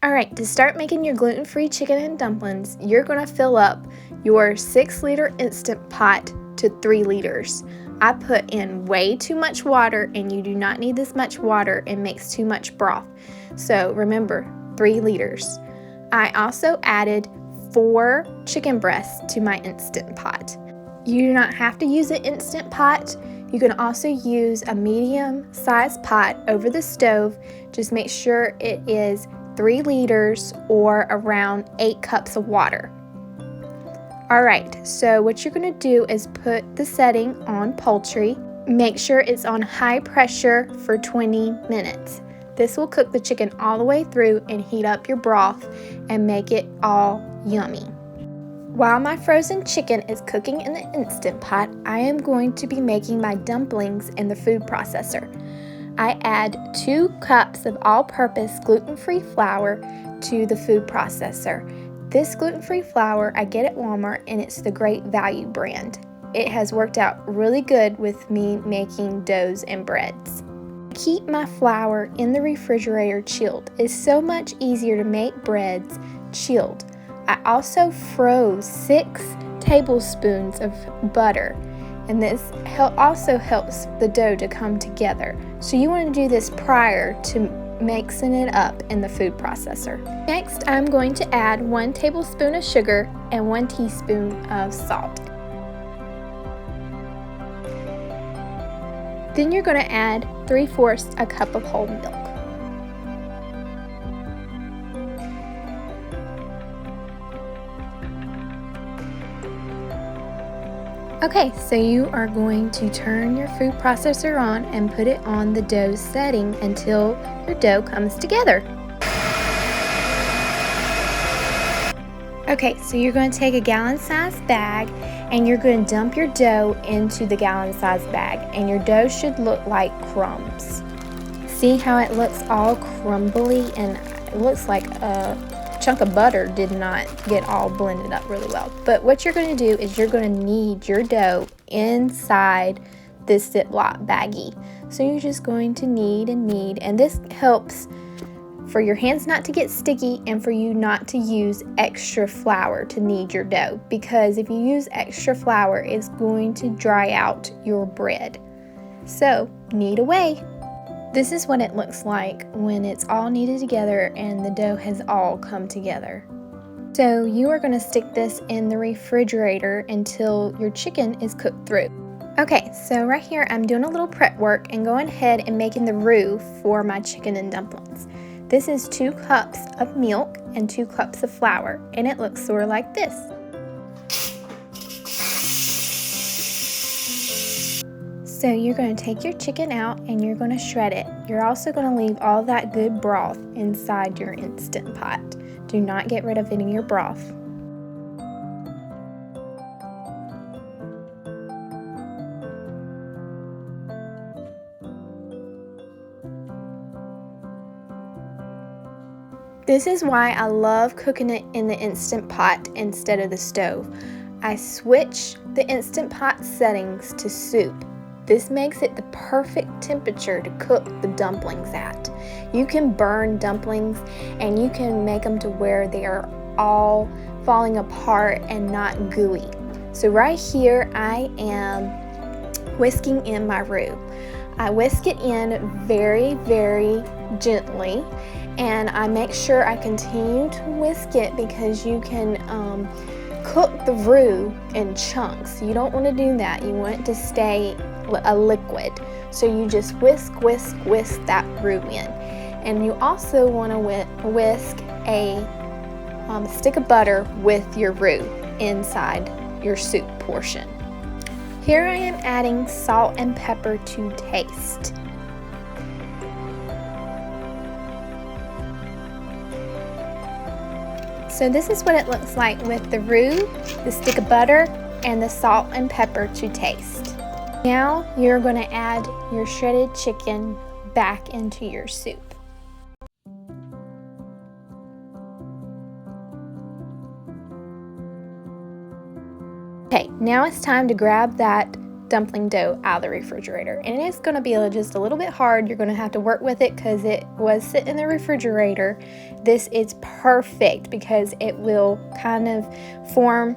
Alright, to start making your gluten-free chicken and dumplings, you're going to fill up your 6-liter Instant Pot to 3 liters. I put in way too much water, and you do not need this much water. It makes too much broth. So remember, 3 liters. I also added 4 chicken breasts to my Instant Pot. You do not have to use an Instant Pot. You can also use a medium-sized pot over the stove. Just make sure it is 3 liters or around 8 cups of water. Alright, so what you're going to do is put the setting on poultry. Make sure it's on high pressure for 20 minutes. This will cook the chicken all the way through and heat up your broth and make it all yummy. While my frozen chicken is cooking in the Instant Pot, I am going to be making my dumplings in the food processor. I add 2 cups of all-purpose gluten-free flour to the food processor. This gluten-free flour I get at Walmart, and it's the Great Value brand. It has worked out really good with me making doughs and breads. Keep my flour in the refrigerator chilled. It's so much easier to make breads chilled. I also froze 6 tablespoons of butter, and this also helps the dough to come together. So you want to do this prior to mixing it up in the food processor. Next, I'm going to add 1 tablespoon of sugar and 1 teaspoon of salt. Then you're going to add 3/4 a cup of whole milk. Okay, so you are going to turn your food processor on and put it on the dough setting until your dough comes together. Okay, so you're going to take a gallon-sized bag and you're going to dump your dough into the gallon-sized bag, and your dough should look like crumbs. See how it looks all crumbly, and it looks like a chunk of butter did not get all blended up really well. But what you're going to do is you're going to knead your dough inside this Ziploc baggie. So you're just going to knead, and this helps for your hands not to get sticky and for you not to use extra flour to knead your dough, because if you use extra flour, it's going to dry out your bread. So knead away. This is what it looks like when it's all kneaded together and the dough has all come together. So you are going to stick this in the refrigerator until your chicken is cooked through. Okay, so right here I'm doing a little prep work and going ahead and making the roux for my chicken and dumplings. This is 2 cups of milk and 2 cups of flour, and it looks sort of like this. So you're going to take your chicken out and you're going to shred it. You're also going to leave all that good broth inside your Instant Pot. Do not get rid of any of your broth. This is why I love cooking it in the Instant Pot instead of the stove. I switch the Instant Pot settings to soup. This makes it the perfect temperature to cook the dumplings at. You can burn dumplings and you can make them to where they are all falling apart and not gooey. So right here I am whisking in my roux. I whisk it in very, very gently, and I make sure I continue to whisk it because you can cook the roux in chunks. You don't want to do that. You want it to stay a liquid. So you just whisk that roux in. And you also want to whisk a stick of butter with your roux inside your soup portion. Here I am adding salt and pepper to taste. So this is what it looks like with the roux, the stick of butter, and the salt and pepper to taste. Now you're going to add your shredded chicken back into your soup. Okay, now it's time to grab that dumpling dough out of the refrigerator. And it's going to be just a little bit hard. You're going to have to work with it because it was sitting in the refrigerator. This is perfect because it will kind of form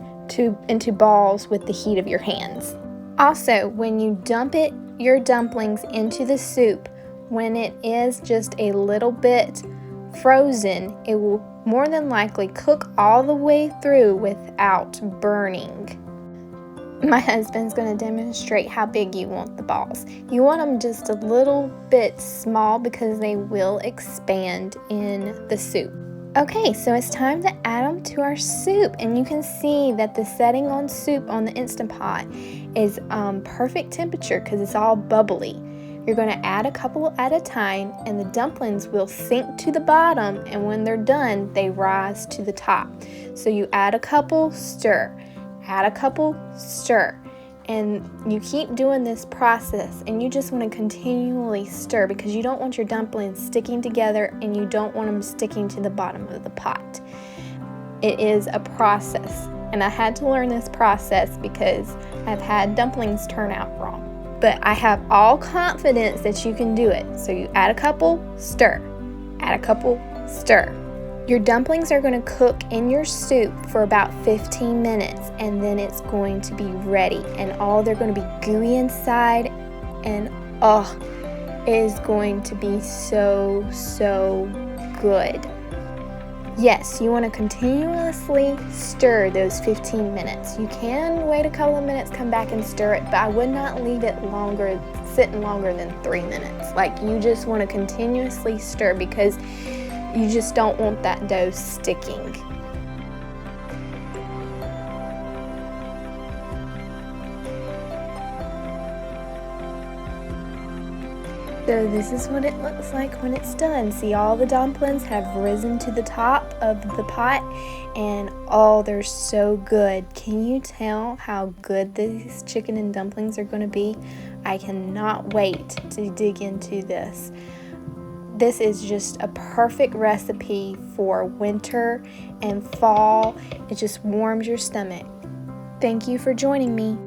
into balls with the heat of your hands. Also, when you dump your dumplings into the soup, when it is just a little bit frozen, it will more than likely cook all the way through without burning. My husband's going to demonstrate how big you want the balls. You want them just a little bit small because they will expand in the soup. Okay, so it's time to add them to our soup, and you can see that the setting on soup on the Instant Pot is perfect temperature because it's all bubbly. You're going to add a couple at a time, and the dumplings will sink to the bottom, and when they're done, they rise to the top. So you add a couple, stir, add a couple, stir, and you keep doing this process, and you just want to continually stir because you don't want your dumplings sticking together and you don't want them sticking to the bottom of the pot. It is a process, and I had to learn this process because I've had dumplings turn out wrong. But I have all confidence that you can do it. So you add a couple, stir, add a couple, stir. Your dumplings are going to cook in your soup for about 15 minutes, and then it's going to be ready, and they're going to be gooey inside, and it is going to be so good. Yes, you want to continuously stir those 15 minutes. You can wait a couple of minutes, come back and stir it, but I would not leave it sitting longer than 3 minutes. Like, you just want to continuously stir because you just don't want that dough sticking. So this is what it looks like when it's done. See, all the dumplings have risen to the top of the pot, and they're so good. Can you tell how good these chicken and dumplings are going to be? I cannot wait to dig into this. This is just a perfect recipe for winter and fall. It just warms your stomach. Thank you for joining me.